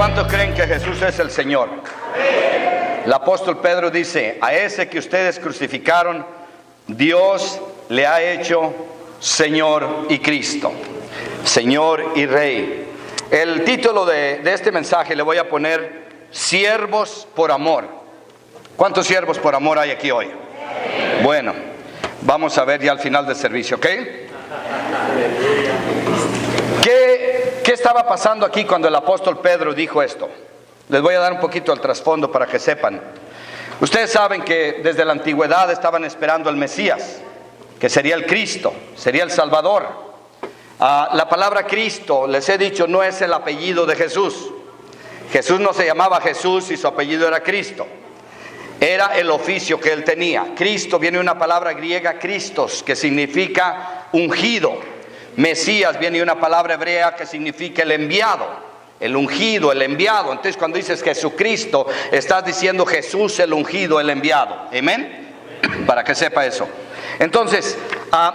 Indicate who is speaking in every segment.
Speaker 1: ¿Cuántos creen que Jesús es el Señor? El apóstol Pedro dice: a ese que ustedes crucificaron, Dios le ha hecho Señor y Cristo, Señor y Rey. El título de este mensaje le voy a poner: siervos por amor. ¿Cuántos siervos por amor hay aquí hoy? Bueno, vamos a ver ya al final del servicio, ¿ok? ¿Qué estaba pasando aquí cuando el apóstol Pedro dijo esto? Les voy a dar un poquito el trasfondo para que sepan. Ustedes saben que desde la antigüedad estaban esperando el Mesías, que sería el Cristo, sería el Salvador. La palabra Cristo, les he dicho, no es el apellido de Jesús. Jesús no se llamaba Jesús y su apellido era Cristo. Era el oficio que él tenía. Cristo viene de una palabra griega, Christos, que significa ungido. Mesías viene de una palabra hebrea que significa el enviado, el ungido, el enviado. Entonces cuando dices Jesucristo, estás diciendo Jesús el ungido, el enviado. Amén. Para que sepa eso. Entonces,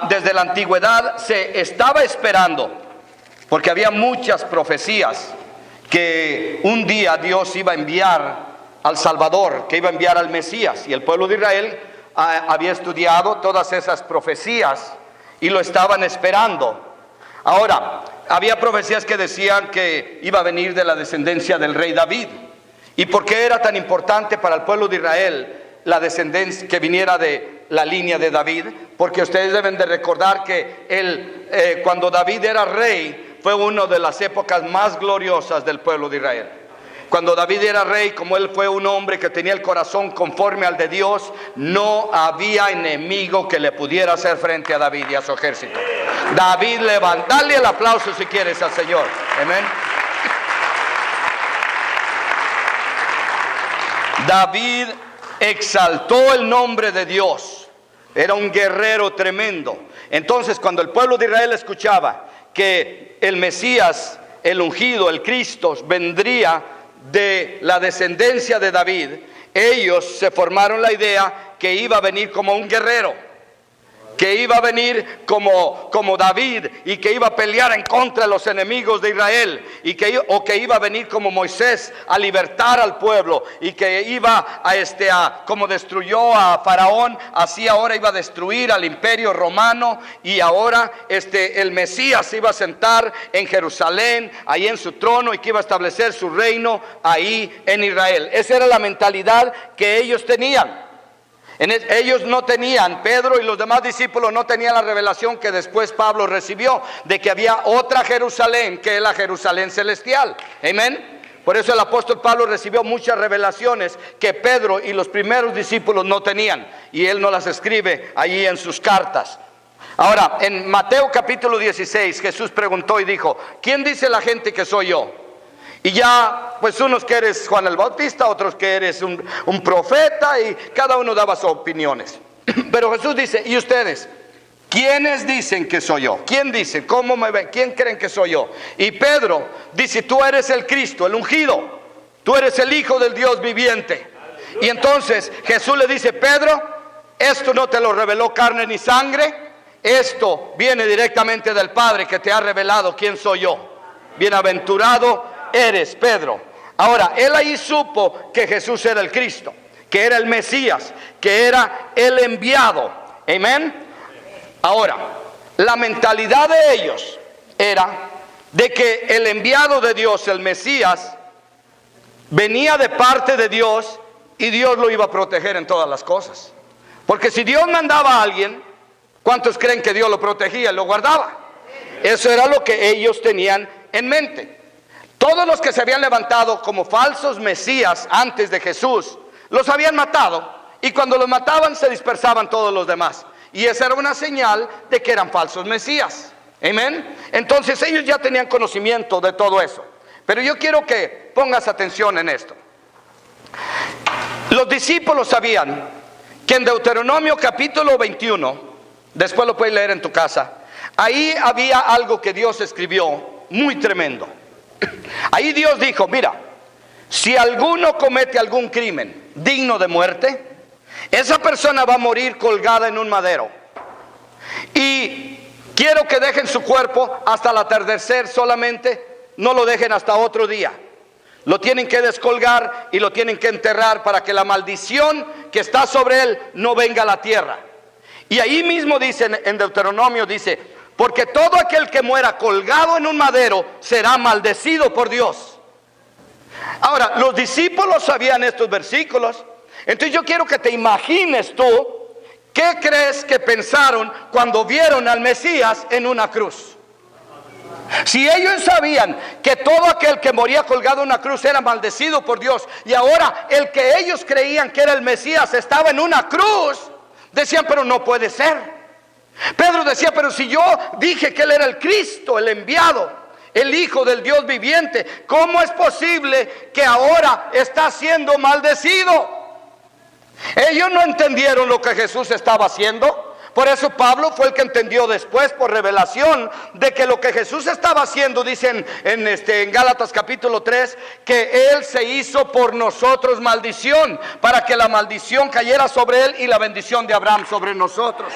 Speaker 1: desde la antigüedad se estaba esperando, porque había muchas profecías, que un día Dios iba a enviar al Salvador, que iba a enviar al Mesías. Y el pueblo de Israel había estudiado todas esas profecías y lo estaban esperando. Ahora, había profecías que decían que iba a venir de la descendencia del rey David. ¿Y por qué era tan importante para el pueblo de Israel la descendencia, que viniera de la línea de David? Porque ustedes deben de recordar que cuando David era rey, fue una de las épocas más gloriosas del pueblo de Israel. Cuando David era rey, como él fue un hombre que tenía el corazón conforme al de Dios, no había enemigo que le pudiera hacer frente a David y a su ejército. David dale el aplauso si quieres al Señor. Amén. David exaltó el nombre de Dios. Era un guerrero tremendo. Entonces, cuando el pueblo de Israel escuchaba que el Mesías, el ungido, el Cristo, vendría de la descendencia de David, ellos se formaron la idea que iba a venir como un guerrero, que iba a venir como David, y que iba a pelear en contra de los enemigos de Israel, o que iba a venir como Moisés a libertar al pueblo, y que iba como destruyó a Faraón, así ahora iba a destruir al imperio romano. Y ahora el Mesías iba a sentar en Jerusalén, ahí en su trono, y que iba a establecer su reino ahí en Israel. Esa era la mentalidad que ellos tenían. Ellos no tenían, Pedro y los demás discípulos no tenían la revelación que después Pablo recibió, de que había otra Jerusalén, que es la Jerusalén celestial. Amén. Por eso el apóstol Pablo recibió muchas revelaciones que Pedro y los primeros discípulos no tenían, y él no las escribe allí en sus cartas. Ahora, en Mateo capítulo 16, Jesús preguntó y dijo: ¿quién dice la gente que soy yo? Y ya, pues unos que eres Juan el Bautista, otros que eres un profeta, y cada uno daba sus opiniones. Pero Jesús dice: ¿y ustedes? ¿Quiénes dicen que soy yo? ¿Quién dice? ¿Cómo me ven? ¿Quién creen que soy yo? Y Pedro dice: tú eres el Cristo, el ungido. Tú eres el Hijo del Dios viviente. Y entonces Jesús le dice: Pedro, esto no te lo reveló carne ni sangre. Esto viene directamente del Padre, que te ha revelado quién soy yo. Bienaventurado eres, Pedro. Ahora, él ahí supo que Jesús era el Cristo, que era el Mesías, que era el enviado. Amén. Ahora, la mentalidad de ellos era de que el enviado de Dios, el Mesías, venía de parte de Dios, y Dios lo iba a proteger en todas las cosas. Porque si Dios mandaba a alguien, ¿cuántos creen que Dios lo protegía y lo guardaba? Eso era lo que ellos tenían en mente. Todos los que se habían levantado como falsos mesías antes de Jesús, los habían matado, y cuando los mataban se dispersaban todos los demás, y esa era una señal de que eran falsos mesías. Amén. Entonces ellos ya tenían conocimiento de todo eso. Pero yo quiero que pongas atención en esto. Los discípulos sabían que en Deuteronomio capítulo 21, después lo puedes leer en tu casa, ahí había algo que Dios escribió muy tremendo. Ahí Dios dijo: mira, si alguno comete algún crimen digno de muerte, esa persona va a morir colgada en un madero, y quiero que dejen su cuerpo hasta el atardecer solamente, no lo dejen hasta otro día. lo tienen que descolgar y lo tienen que enterrar para que la maldición que está sobre él no venga a la tierra. Y ahí mismo dice en Deuteronomio, dice, porque todo aquel que muera colgado en un madero será maldecido por Dios. Ahora, los discípulos sabían estos versículos. Entonces yo quiero que te imagines tú, ¿qué crees que pensaron cuando vieron al Mesías en una cruz? Si ellos sabían que todo aquel que moría colgado en una cruz era maldecido por Dios, y ahora el que ellos creían que era el Mesías estaba en una cruz, decían, pero no puede ser. Pedro decía, pero si yo dije que él era el Cristo, el enviado, el Hijo del Dios viviente, ¿cómo es posible que ahora está siendo maldecido? Ellos no entendieron lo que Jesús estaba haciendo. Por eso Pablo fue el que entendió después por revelación de que lo que Jesús estaba haciendo, dicen en Gálatas capítulo 3, que Él se hizo por nosotros maldición, para que la maldición cayera sobre Él y la bendición de Abraham sobre nosotros.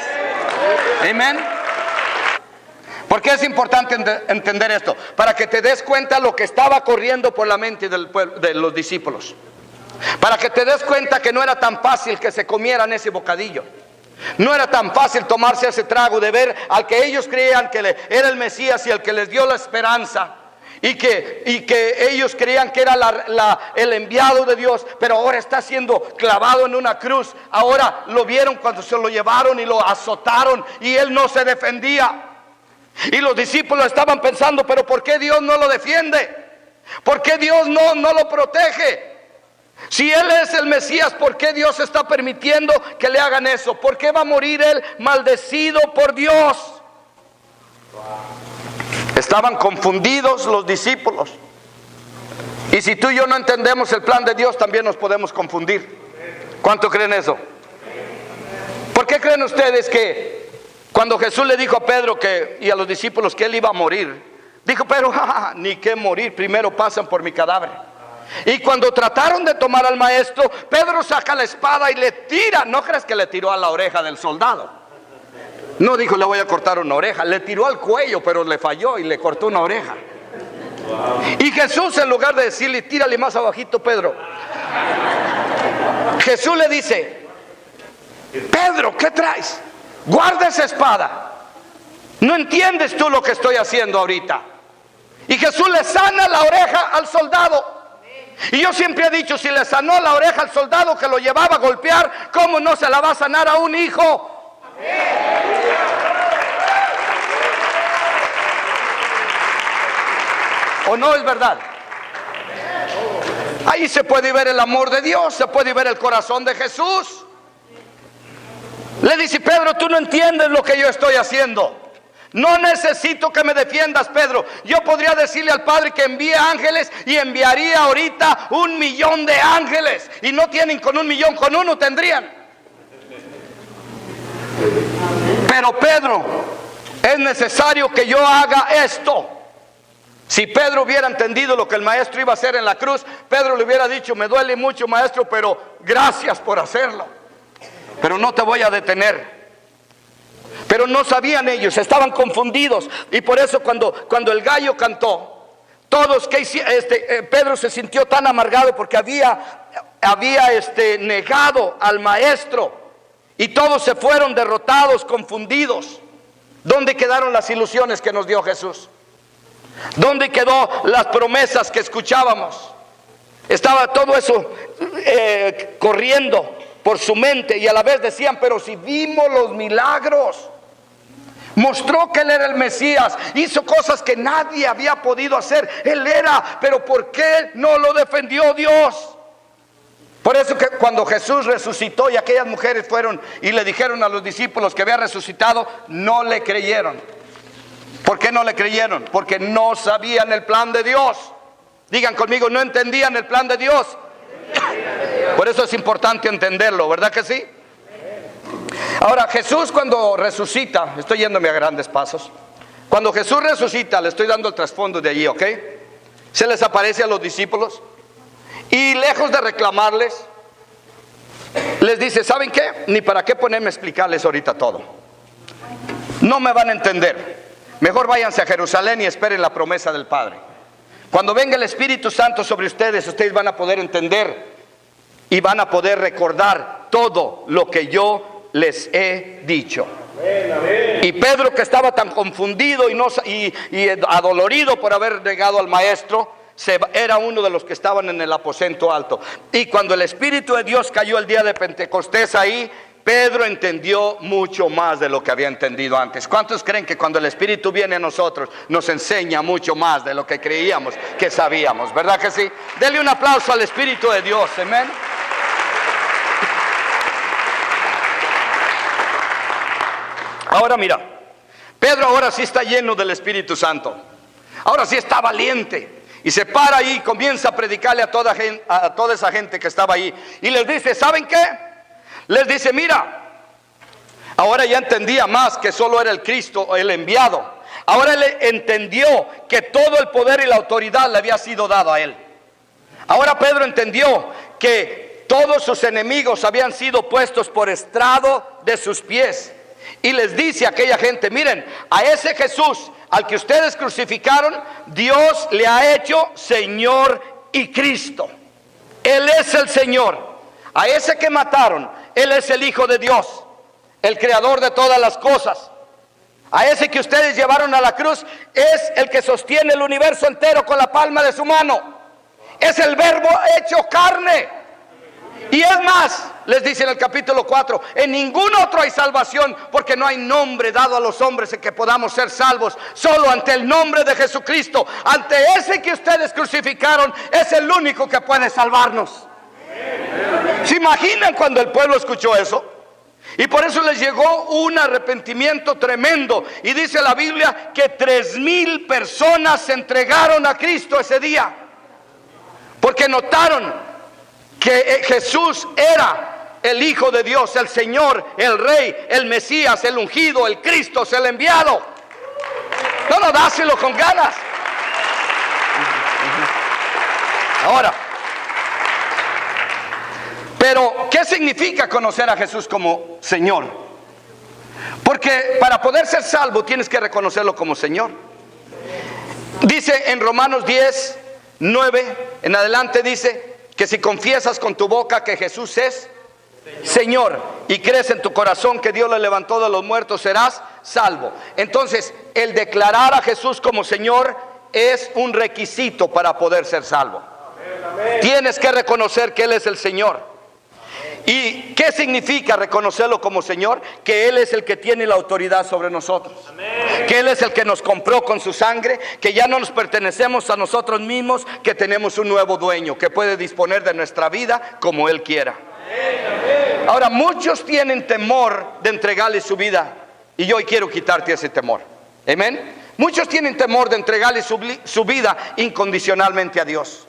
Speaker 1: Amén. ¿Por qué es importante entender esto? Para que te des cuenta lo que estaba corriendo por la mente de los discípulos. Para que te des cuenta que no era tan fácil que se comieran ese bocadillo. No era tan fácil tomarse ese trago de ver al que ellos creían que era el Mesías y el que les dio la esperanza. Y que ellos creían que era el enviado de Dios, pero ahora está siendo clavado en una cruz. Ahora lo vieron cuando se lo llevaron y lo azotaron y él no se defendía. Y los discípulos estaban pensando, pero ¿por qué Dios no lo defiende? ¿Por qué Dios no lo protege? Si Él es el Mesías, ¿por qué Dios está permitiendo que le hagan eso? ¿Por qué va a morir Él maldecido por Dios? Estaban confundidos los discípulos. Y si tú y yo no entendemos el plan de Dios, también nos podemos confundir. ¿Cuánto creen eso? ¿Por qué creen ustedes que cuando Jesús le dijo a Pedro y a los discípulos que Él iba a morir, dijo Pedro, ni que morir, primero pasan por mi cadáver? Y cuando trataron de tomar al maestro, Pedro saca la espada y le tira. ¿No crees que le tiró a la oreja del soldado? No dijo, le voy a cortar una oreja. Le tiró al cuello, pero le falló y le cortó una oreja. Y Jesús, en lugar de decirle, tírale más abajito, Pedro, Jesús le dice, Pedro, ¿qué traes? Guarda esa espada. ¿No entiendes tú lo que estoy haciendo ahorita? Y Jesús le sana la oreja al soldado. Y yo siempre he dicho, si le sanó la oreja al soldado que lo llevaba a golpear, ¿cómo no se la va a sanar a un hijo? ¿O no es verdad? Ahí se puede ver el amor de Dios, se puede ver el corazón de Jesús. Le dice, Pedro, tú no entiendes lo que yo estoy haciendo. No necesito que me defiendas, Pedro. Yo podría decirle al Padre que envíe ángeles y enviaría ahorita 1,000,000 de ángeles. Y no tienen con 1,000,000, con uno tendrían. Pero Pedro, es necesario que yo haga esto. Si Pedro hubiera entendido lo que el maestro iba a hacer en la cruz, Pedro le hubiera dicho, me duele mucho, maestro, pero gracias por hacerlo. Pero no te voy a detener. Pero no sabían ellos, estaban confundidos. Y por eso cuando el gallo cantó, todos Pedro se sintió tan amargado porque había negado al maestro. Y todos se fueron derrotados, confundidos. ¿Dónde quedaron las ilusiones que nos dio Jesús? ¿Dónde quedó las promesas que escuchábamos? Estaba todo eso corriendo por su mente, y a la vez decían, pero si vimos los milagros, mostró que Él era el Mesías, hizo cosas que nadie había podido hacer, Él era, pero ¿por qué no lo defendió Dios? Por eso que cuando Jesús resucitó y aquellas mujeres fueron y le dijeron a los discípulos que había resucitado, no le creyeron. ¿Por qué no le creyeron? Porque no sabían el plan de Dios. Digan conmigo, no entendían el plan de Dios. Por eso es importante entenderlo, ¿verdad que sí? Ahora, Jesús cuando resucita, estoy yéndome a grandes pasos. Cuando Jesús resucita, le estoy dando el trasfondo de allí, ¿ok? Se les aparece a los discípulos y lejos de reclamarles, les dice, ¿saben qué? Ni para qué ponerme a explicarles ahorita todo. No me van a entender. Mejor váyanse a Jerusalén y esperen la promesa del Padre. Cuando venga el Espíritu Santo sobre ustedes, ustedes van a poder entender y van a poder recordar todo lo que yo les he dicho. Y Pedro, que estaba tan confundido y adolorido por haber negado al maestro, era uno de los que estaban en el aposento alto. Y cuando el Espíritu de Dios cayó el día de Pentecostés ahí, Pedro entendió mucho más de lo que había entendido antes. ¿Cuántos creen que cuando el Espíritu viene a nosotros nos enseña mucho más de lo que creíamos que sabíamos? ¿Verdad que sí? Denle un aplauso al Espíritu de Dios, amén. Ahora mira, Pedro ahora sí está lleno del Espíritu Santo. Ahora sí está valiente. Y se para ahí y comienza a predicarle a toda esa gente que estaba ahí. Y les dice, ¿saben qué? Les dice, mira, ahora ya entendía más que solo era el Cristo, el enviado. Ahora él entendió que todo el poder y la autoridad le había sido dado a él. Ahora Pedro entendió que todos sus enemigos habían sido puestos por estrado de sus pies. Y les dice a aquella gente, miren, a ese Jesús al que ustedes crucificaron, Dios le ha hecho Señor y Cristo. Él es el Señor. A ese que mataron, Él es el Hijo de Dios, el creador de todas las cosas. A ese que ustedes llevaron a la cruz, es el que sostiene el universo entero con la palma de su mano. Es el Verbo hecho carne. Y es más, les dice en el capítulo 4, en ningún otro hay salvación, porque no hay nombre dado a los hombres en que podamos ser salvos, solo ante el nombre de Jesucristo. Ante ese que ustedes crucificaron, es el único que puede salvarnos. ¿Se imaginan cuando el pueblo escuchó eso? Y por eso les llegó un arrepentimiento tremendo. Y dice la Biblia que 3,000 personas se entregaron a Cristo ese día, porque notaron que Jesús era el Hijo de Dios, el Señor, el Rey, el Mesías, el ungido, el Cristo, el enviado. No, dáselo con ganas. Ahora, pero ¿qué significa conocer a Jesús como Señor? Porque para poder ser salvo tienes que reconocerlo como Señor. Dice en Romanos 10:9 en adelante, dice que si confiesas con tu boca que Jesús es Señor y crees en tu corazón que Dios le levantó de los muertos, serás salvo. Entonces, el declarar a Jesús como Señor es un requisito para poder ser salvo. Tienes que reconocer que Él es el Señor. ¿Y qué significa reconocerlo como Señor? Que Él es el que tiene la autoridad sobre nosotros. Que Él es el que nos compró con su sangre, que ya no nos pertenecemos a nosotros mismos, que tenemos un nuevo dueño que puede disponer de nuestra vida como Él quiera. Ahora, muchos tienen temor de entregarle su vida, y yo hoy quiero quitarte ese temor. Amén. Muchos tienen temor de entregarle su vida incondicionalmente a Dios.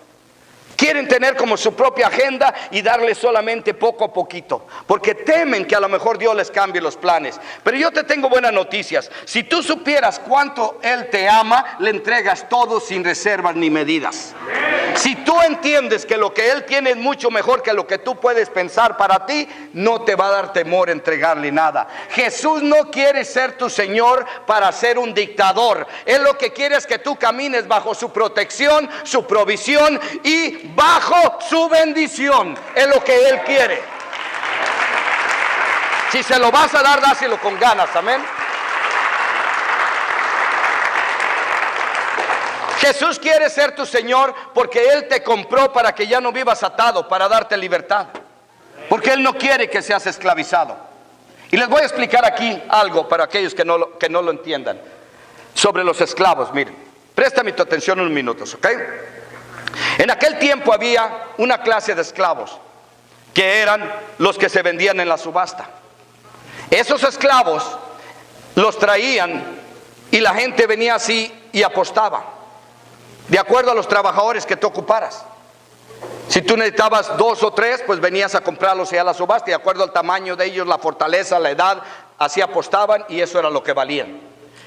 Speaker 1: Quieren tener como su propia agenda y darle solamente poco a poquito, porque temen que a lo mejor Dios les cambie los planes. Pero yo te tengo buenas noticias. Si tú supieras cuánto Él te ama, le entregas todo sin reservas ni medidas. Si tú entiendes que lo que Él tiene es mucho mejor que lo que tú puedes pensar para ti, no te va a dar temor entregarle nada. Jesús no quiere ser tu Señor para ser un dictador. Él lo que quiere es que tú camines bajo su protección, su provisión y bajo su bendición. Es lo que Él quiere. Si se lo vas a dar, dáselo con ganas, amén. Jesús quiere ser tu Señor porque Él te compró para que ya no vivas atado, para darte libertad. Porque Él no quiere que seas esclavizado. Y les voy a explicar aquí algo para aquellos que no lo entiendan sobre los esclavos. Miren, préstame tu atención unos minutos, ¿ok? En aquel tiempo había una clase de esclavos que eran los que se vendían en la subasta. Esos esclavos los traían y la gente venía así y apostaba de acuerdo a los trabajadores que tú ocuparas. Si tú necesitabas 2 o 3, pues venías a comprarlos a la subasta, y de acuerdo al tamaño de ellos, la fortaleza, la edad, así apostaban y eso era lo que valían.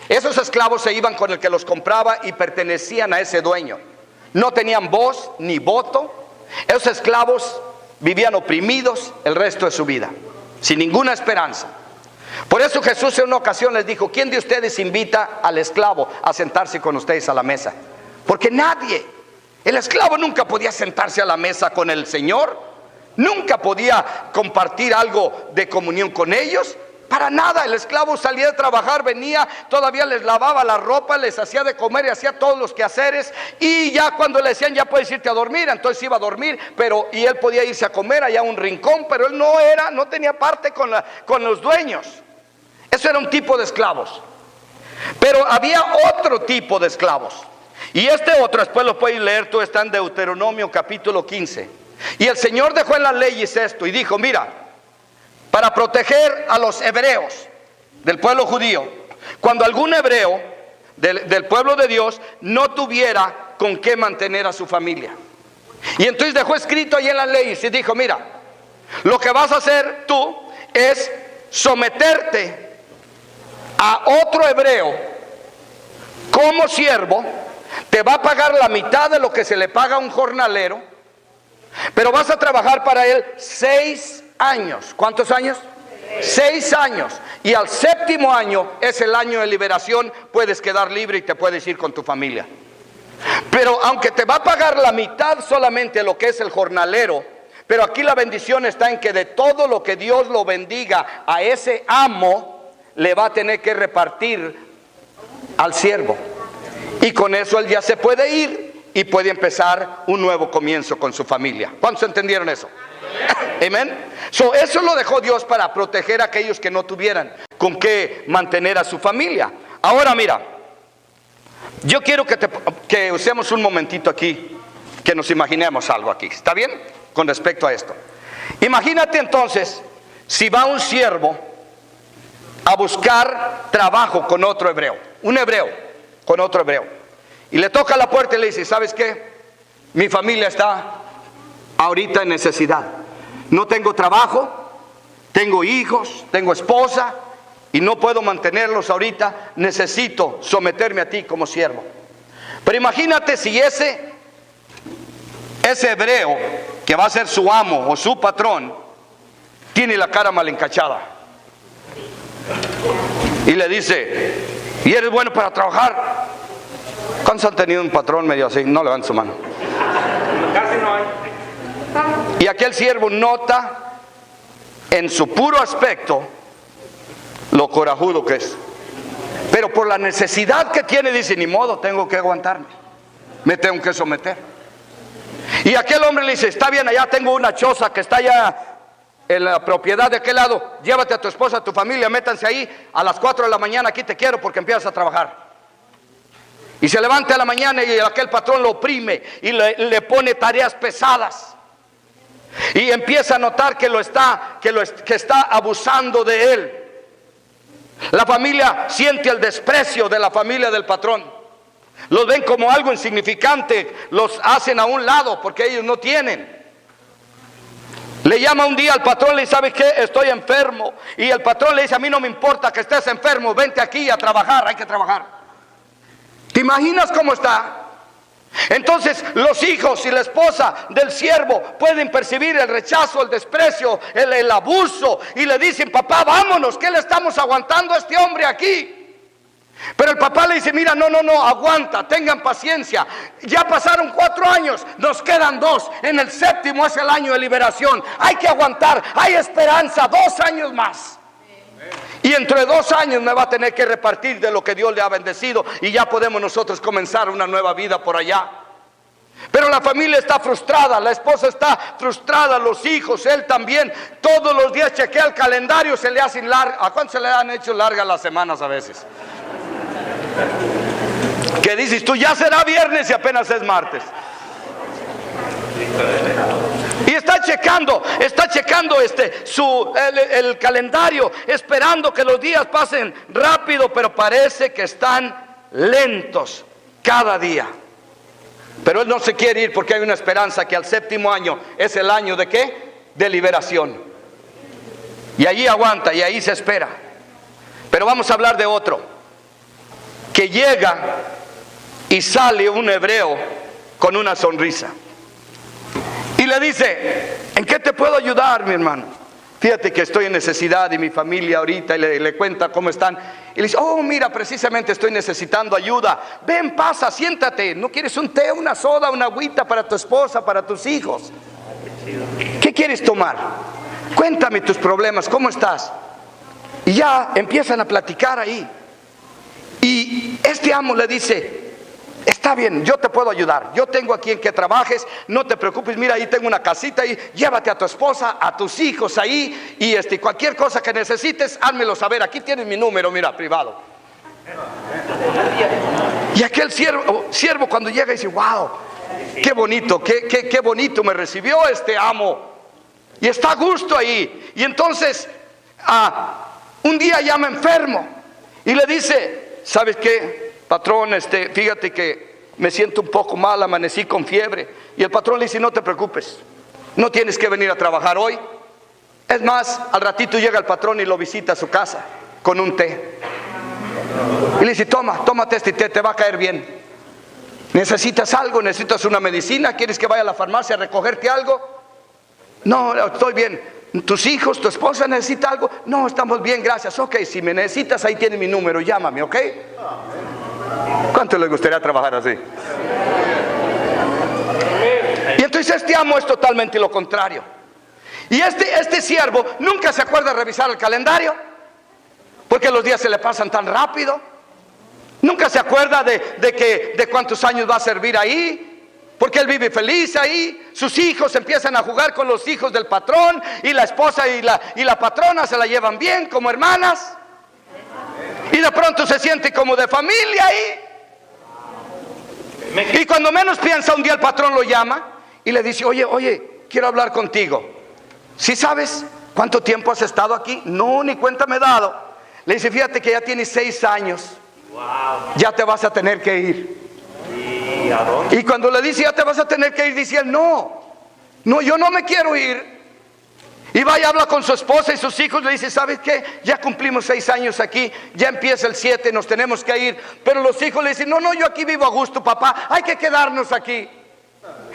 Speaker 1: Esos esclavos se iban con el que los compraba y pertenecían a ese dueño. No tenían voz ni voto. Esos esclavos vivían oprimidos el resto de su vida, sin ninguna esperanza. Por eso Jesús en una ocasión les dijo: ¿quién de ustedes invita al esclavo a sentarse con ustedes a la mesa? Porque nadie. El esclavo nunca podía sentarse a la mesa con el Señor, nunca podía compartir algo de comunión con ellos. Para nada. El esclavo salía de trabajar, venía, todavía les lavaba la ropa, les hacía de comer y hacía todos los quehaceres. Y ya cuando le decían, ya puedes irte a dormir, entonces iba a dormir. Y él podía irse a comer allá a un rincón, pero él no tenía parte con los dueños. Eso era un tipo de esclavos. Pero había otro tipo de esclavos. Y este otro, después lo puedes leer, tú, está en Deuteronomio capítulo 15. Y el Señor dejó en las leyes esto y dijo, mira, para proteger a los hebreos del pueblo judío, cuando algún hebreo del pueblo de Dios no tuviera con qué mantener a su familia. Y entonces dejó escrito ahí en las leyes y dijo, mira, lo que vas a hacer tú es someterte a otro hebreo como siervo. Te va a pagar la mitad de lo que se le paga a un jornalero, pero vas a trabajar para él 6 años. ¿Cuántos años? 6 años. Y al 7º año es el año de liberación. Puedes quedar libre y te puedes ir con tu familia. Pero aunque te va a pagar la mitad solamente lo que es el jornalero, pero aquí la bendición está en que de todo lo que Dios lo bendiga a ese amo, le va a tener que repartir al siervo. Y con eso él ya se puede ir y puede empezar un nuevo comienzo con su familia. ¿Cuántos entendieron eso? Amén. Eso lo dejó Dios para proteger a aquellos que no tuvieran con qué mantener a su familia. Ahora mira, yo quiero que usemos un momentito aquí, que nos imaginemos algo aquí. ¿Está bien? Con respecto a esto. Imagínate entonces, si va un siervo a buscar trabajo con otro hebreo, un hebreo con otro hebreo, y le toca la puerta y le dice, ¿sabes qué? Mi familia está ahorita en necesidad. No tengo trabajo, tengo hijos, tengo esposa y no puedo mantenerlos ahorita. Necesito someterme a ti como siervo. Pero imagínate si ese hebreo que va a ser su amo o su patrón tiene la cara mal encachada y le dice, ¿y eres bueno para trabajar? ¿Cuántos han tenido un patrón medio así? No levanten su mano.
Speaker 2: Casi no hay.
Speaker 1: Y aquel siervo nota en su puro aspecto lo corajudo que es. Pero por la necesidad que tiene dice, ni modo, tengo que aguantarme, me tengo que someter. Y aquel hombre le dice, está bien, allá tengo una choza que está allá en la propiedad de aquel lado, llévate a tu esposa, a tu familia, métanse ahí, a las 4 de la mañana aquí te quiero porque empiezas a trabajar. Y se levanta a la mañana y aquel patrón lo oprime y le pone tareas pesadas. Y empieza a notar que está abusando de él. La familia siente el desprecio de la familia del patrón. Los ven como algo insignificante, los hacen a un lado porque ellos no tienen. Le llama un día al patrón y le dice, ¿sabes qué? Estoy enfermo. Y el patrón le dice, a mí no me importa que estés enfermo, vente aquí a trabajar, hay que trabajar. ¿Te imaginas cómo está? Entonces los hijos y la esposa del siervo pueden percibir el rechazo, el desprecio, el abuso, y le dicen, papá, vámonos, ¿qué le estamos aguantando a este hombre aquí? Pero el papá le dice, mira, no, aguanta, tengan paciencia. Ya pasaron 4 años, nos quedan 2. En el 7º es el año de liberación. Hay que aguantar, hay esperanza, 2 años más. Y entre 2 años me va a tener que repartir de lo que Dios le ha bendecido y ya podemos nosotros comenzar una nueva vida por allá. Pero la familia está frustrada, la esposa está frustrada, los hijos, él también. Todos los días chequea el calendario, se le hacen largas. ¿A cuánto se le han hecho largas las semanas a veces? Que dices tú, ya será viernes y apenas es martes. Y está checando el calendario, esperando que los días pasen rápido, pero parece que están lentos cada día. Pero él no se quiere ir porque hay una esperanza que al 7º año es el año ¿de qué? De liberación. Y allí aguanta y ahí se espera. Pero vamos a hablar de otro, que llega y sale un hebreo con una sonrisa. Y le dice, ¿en qué te puedo ayudar, mi hermano? Fíjate que estoy en necesidad y mi familia ahorita, y le cuenta cómo están. Y le dice, oh, mira, precisamente estoy necesitando ayuda. Ven, pasa, siéntate. ¿No quieres un té, una soda, una agüita para tu esposa, para tus hijos? ¿Qué quieres tomar? Cuéntame tus problemas, ¿cómo estás? Y ya empiezan a platicar ahí. Y este amo le dice, está bien, yo te puedo ayudar. Yo tengo aquí en que trabajes, no te preocupes. Mira, ahí tengo una casita ahí. Llévate a tu esposa, a tus hijos ahí. Y cualquier cosa que necesites, házmelo saber. Aquí tienes mi número, mira, privado. Y aquel siervo cuando llega dice, wow, qué bonito, qué bonito me recibió este amo. Y está a gusto ahí. Y entonces, un día llama enfermo y le dice, ¿sabes qué, patrón? Fíjate que me siento un poco mal, amanecí con fiebre. Y el patrón le dice, no te preocupes, no tienes que venir a trabajar hoy. Es más, al ratito llega el patrón y lo visita a su casa con un té. Y le dice, tómate este té, te va a caer bien. ¿Necesitas algo? ¿Necesitas una medicina? ¿Quieres que vaya a la farmacia a recogerte algo? No, estoy bien. ¿Tus hijos, tu esposa necesita algo? No, estamos bien, gracias. Ok, si me necesitas, ahí tienes mi número, llámame, ¿ok? ¿Cuánto le gustaría trabajar así? Y entonces este amo es totalmente lo contrario. Y este siervo nunca se acuerda de revisar el calendario, porque los días se le pasan tan rápido. Nunca se acuerda de cuántos años va a servir ahí, porque él vive feliz ahí. Sus hijos empiezan a jugar con los hijos del patrón, y la esposa y la patrona se la llevan bien como hermanas, y de pronto se siente como de familia ahí. Y cuando menos piensa, un día el patrón lo llama y le dice, oye, quiero hablar contigo. ¿Sí sabes cuánto tiempo has estado aquí? No, ni cuenta me he dado. Le dice, fíjate que ya tienes 6 años. Ya te vas a tener que ir. Y cuando le dice, ya te vas a tener que ir, dice él, no, yo no me quiero ir. Y va y habla con su esposa y sus hijos. Le dice, ¿sabes qué? Ya cumplimos 6 años aquí, ya empieza el 7, nos tenemos que ir. Pero los hijos le dicen, no, yo aquí vivo a gusto, papá, hay que quedarnos aquí.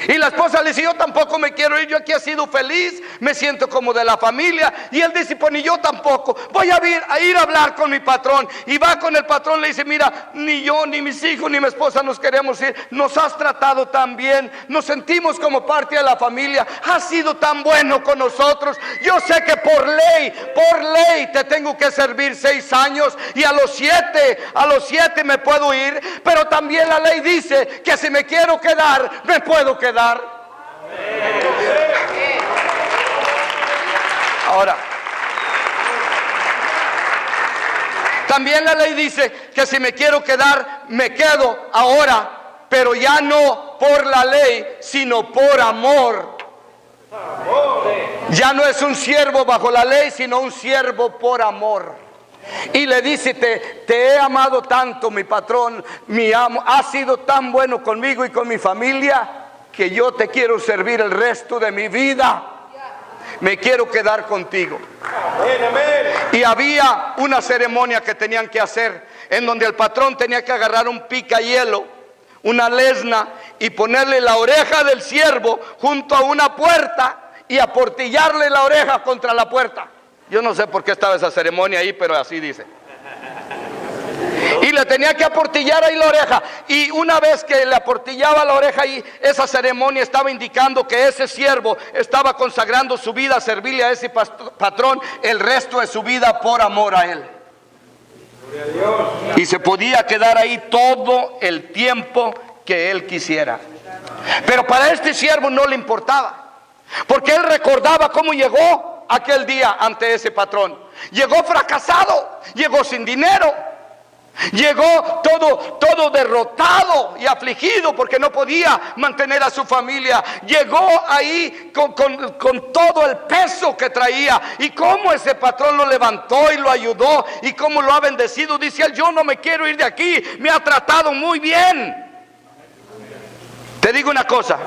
Speaker 1: Y la esposa le dice, yo tampoco me quiero ir, yo aquí he sido feliz, me siento como de la familia. Y él dice, pues ni yo tampoco, voy a ir a hablar con mi patrón. Y va con el patrón, le dice, mira, ni yo, ni mis hijos, ni mi esposa nos queremos ir. Nos has tratado tan bien, nos sentimos como parte de la familia, has sido tan bueno con nosotros. Yo sé que por ley te tengo que servir 6 años, y a los 7 me puedo ir. Pero también la ley dice que si me quiero quedar, me puedo quedar. Ahora, también la ley dice que si me quiero quedar, me quedo ahora, pero ya no por la ley, sino por amor. Ya no es un siervo bajo la ley, sino un siervo por amor. Y le dice, te he amado tanto, mi patrón, mi amo, has sido tan bueno conmigo y con mi familia, que yo te quiero servir el resto de mi vida. Me quiero quedar contigo. Y había una ceremonia que tenían que hacer, en donde el patrón tenía que agarrar un picahielo, una lesna, y ponerle la oreja del siervo junto a una puerta y aportillarle la oreja contra la puerta. Yo no sé por qué estaba esa ceremonia ahí, pero así dice. Y le tenía que aportillar ahí la oreja. Y una vez que le aportillaba la oreja ahí, esa ceremonia estaba indicando que ese siervo estaba consagrando su vida a servirle a ese patrón el resto de su vida por amor a él. Y se podía quedar ahí todo el tiempo que él quisiera. Pero para este siervo no le importaba, porque él recordaba cómo llegó aquel día ante ese patrón. Llegó fracasado, llegó sin dinero, llegó todo derrotado y afligido porque no podía mantener a su familia. Llegó ahí con todo el peso que traía, y cómo ese patrón lo levantó y lo ayudó, y cómo lo ha bendecido. Dice él, yo no me quiero ir de aquí, me ha tratado muy bien. Te digo una cosa,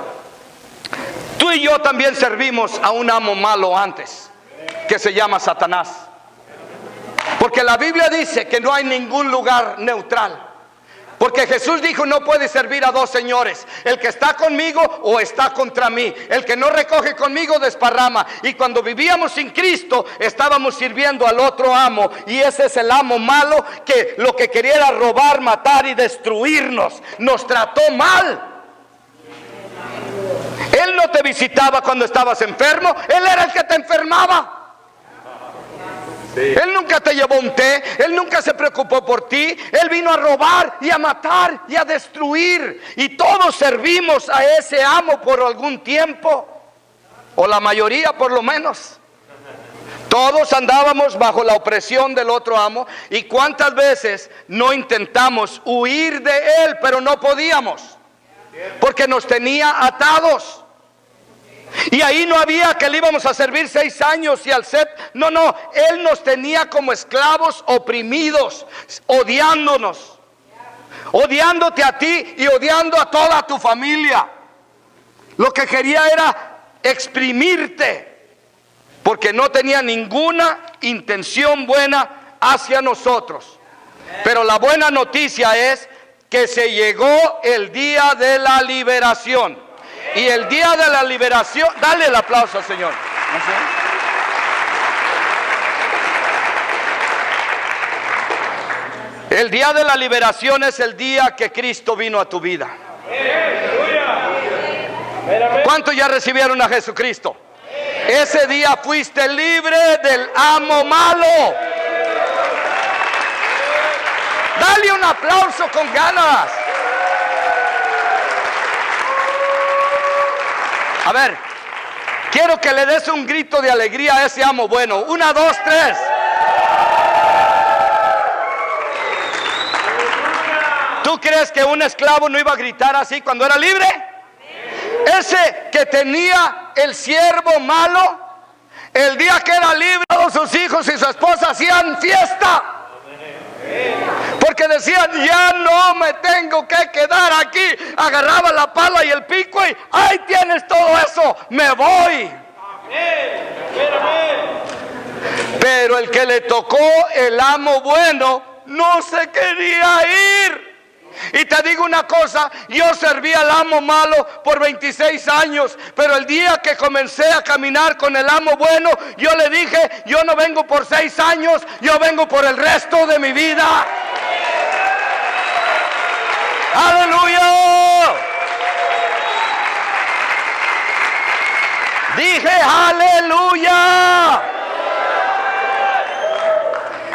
Speaker 1: tú y yo también servimos a un amo malo antes, que se llama Satanás. Porque la Biblia dice que no hay ningún lugar neutral. Porque Jesús dijo: no puede servir a dos señores, el que está conmigo o está contra mí, el que no recoge conmigo desparrama. Y cuando vivíamos sin Cristo, estábamos sirviendo al otro amo, y ese es el amo malo, que lo que quería era robar, matar y destruirnos. Nos trató mal. Él no te visitaba cuando estabas enfermo, Él era el que te enfermaba. Él nunca te llevó un té, Él nunca se preocupó por ti. Él vino a robar y a matar y a destruir. Y todos servimos a ese amo por algún tiempo, o la mayoría por lo menos. Todos andábamos bajo la opresión del otro amo. Y cuántas veces no intentamos huir de él, pero no podíamos, porque nos tenía atados. Y ahí no había que le íbamos a servir 6 años y al no, Él nos tenía como esclavos oprimidos, odiándonos, odiándote a ti y odiando a toda tu familia. Lo que quería era exprimirte, porque no tenía ninguna intención buena hacia nosotros. Pero la buena noticia es que se llegó el día de la liberación. Y el día de la liberación, dale el aplauso al Señor. El día de la liberación es el día que Cristo vino a tu vida. ¿Cuántos ya recibieron a Jesucristo? Ese día fuiste libre del amo malo. Dale un aplauso con ganas. A ver, quiero que le des un grito de alegría a ese amo bueno. 1, 2, 3. ¿Tú crees que un esclavo no iba a gritar así cuando era libre? Ese que tenía el siervo malo, el día que era libre, todos sus hijos y su esposa hacían fiesta. Porque decían: ya no me tengo que quedar aquí. Agarraba la pala y el pico y ahí tienes todo eso, me voy. Pero el que le tocó el amo bueno no se quería ir. Y te digo una cosa, yo serví al amo malo por 26 años, pero el día que comencé a caminar con el amo bueno, yo le dije: yo no vengo por 6 años, yo vengo por el resto de mi vida. ¡Aleluya! Dije: ¡aleluya!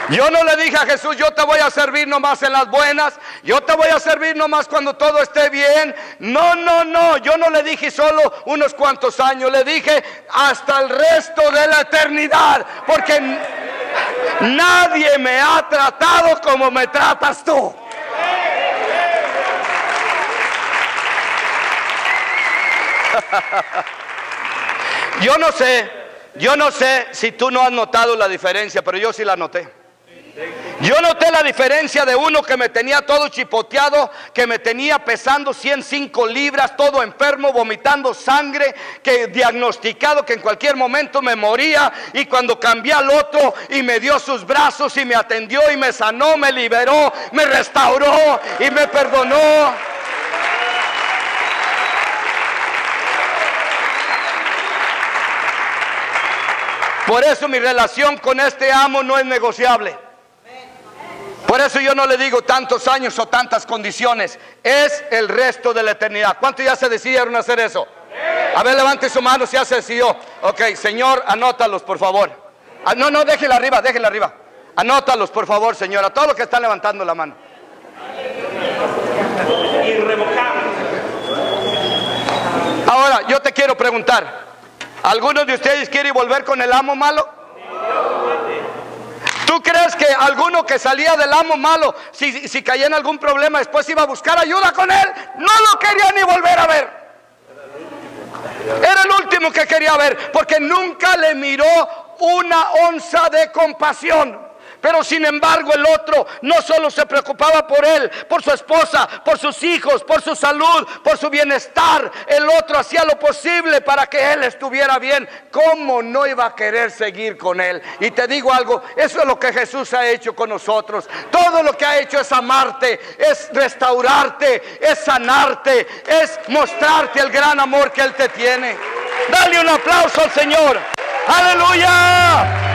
Speaker 1: Yo no le dije a Jesús: yo te voy a servir nomás en las buenas, yo te voy a servir nomás cuando todo esté bien. No, yo no le dije solo unos cuantos años, le dije hasta el resto de la eternidad, porque nadie me ha tratado como me tratas tú. Yo no sé si tú no has notado la diferencia, pero yo sí la noté. Yo noté la diferencia de uno que me tenía todo chipoteado, que me tenía pesando 105 libras, todo enfermo, vomitando sangre, que diagnosticado que en cualquier momento me moría. Y cuando cambié al otro y me dio sus brazos y me atendió y me sanó, me liberó, me restauró y me perdonó. Por eso mi relación con este amo no es negociable. Por eso yo no le digo tantos años o tantas condiciones. Es el resto de la eternidad. ¿Cuántos ya se decidieron a hacer eso? A ver, levante su mano si ya se decidió. Ok, Señor, anótalos por favor. No, déjela arriba. Anótalos por favor, Señor, a todos los que están levantando la mano.
Speaker 2: Irrevocable.
Speaker 1: Ahora, yo te quiero preguntar: ¿algunos de ustedes quieren volver con el amo malo? ¿Tú crees que alguno que salía del amo malo, si caía en algún problema, después iba a buscar ayuda con él? No lo quería ni volver a ver. Era el último que quería ver, porque nunca le miró una onza de compasión. Pero sin embargo el otro no solo se preocupaba por él, por su esposa, por sus hijos, por su salud, por su bienestar. El otro hacía lo posible para que él estuviera bien. ¿Cómo no iba a querer seguir con él? Y te digo algo, eso es lo que Jesús ha hecho con nosotros. Todo lo que ha hecho es amarte, es restaurarte, es sanarte, es mostrarte el gran amor que él te tiene. Dale un aplauso al Señor. Aleluya.